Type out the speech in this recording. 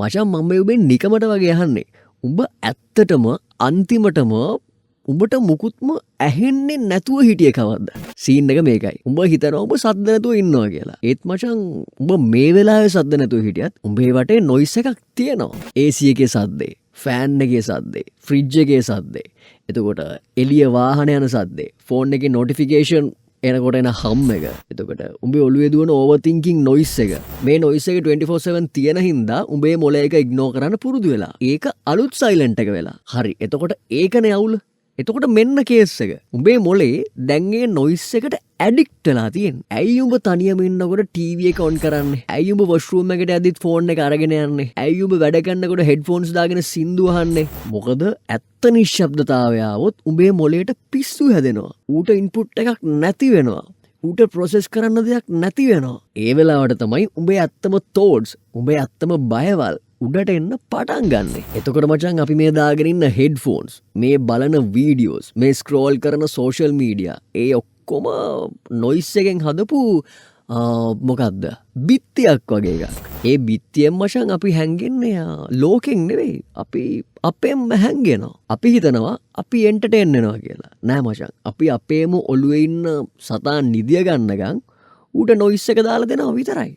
මචං මම මේ උඹෙන් නිකමට වගේ අහන්නේ. උඹ ඇත්තටම අන්තිමටම උඹට මුකුත්ම ඇහෙන්නේ නැතුව හිටිය කවද්ද? සීන් එක මේකයි. උඹ හිතනවා උඹ සද්ද නැතුව ඉන්නවා කියලා. ඒත් මචං උඹ මේ වෙලාවේ සද්ද නැතුව හිටියත් උඹේ වටේ නොයිස් එකක් තියෙනවා. AC එකේ සද්දේ, ෆෑන් එකේ සද්දේ, ෆ්‍රිජ් එකේ සද්දේ. එතකොට එළිය වාහන යන සද්දේ, ෆෝන් එකේ නොටිෆිකේෂන් එනකොට එන හම් එක. එතකොට උඹේ ඔළුවේ දුවන ඕවර් තින්කින් නොයිස් එක. මේ නොයිස් එක 24/7 තියෙන හින්දා උඹේ මොළය එක ඉග්නෝර් කරන්න පුරුදු වෙලා. ඒක අලුත් සයිලන්ට් එක වෙලා. හරි. එතකොට ඒකනේ අවුල. එතකොට මෙන්න කේස් එක. උඹේ මොලේ දැන් ඒ නොයිස් එකට ඇඩික්ට් වෙලා තියෙන්නේ. ඇයි උඹ තනියම ඉන්නකොට ටීවී එක ඔන් කරන්නේ? ඇයි උඹ වොෂ්රූම් එකට යද්දිත් ෆෝන් එක අරගෙන යන්නේ? ඇයි උඹ වැඩ කරනකොට හෙඩ්ෆෝන්ස් දාගෙන සින්දු අහන්නේ? මොකද ඇත්ත නිශ්ශබ්දතාවය આવොත් උඹේ මොලේට පිස්සු හැදෙනවා. ඌට ඉන්පුට් එකක් නැති වෙනවා. ඌට ප්‍රොසෙස් කරන්න දෙයක් නැති වෙනවා. ඒ වෙලාවට තමයි උඹේ ඇත්තම තෝට්ස්, උඹේ ඇත්තම බයවල් උඩට එන්න පටන් ගන්න. එතකොට මචං අපි මේ දාගෙන ඉන්න හෙඩ්ෆෝන්ස්, මේ බලන වීඩියෝස්, මේ ස්ක්‍රෝල් කරන සෝෂල් මීඩියා, ඒ ඔක්කොම නොයිස් එකෙන් හදපු මොකක්ද? බිත්තියක් වගේ එකක්. ඒ බිත්තියෙන් මචං අපි හැංගෙන්නේ ලෝකෙන් නෙවෙයි. අපි අපෙන්ම හැංගෙනවා. අපි හිතනවා අපි එන්ටර්ටේන් වෙනවා කියලා. නෑ මචං. අපි අපේම ඔළුවේ ඉන්න සතා නිදිය ගන්නකම් ඌට නොයිස් එක දාලා දෙනවා විතරයි.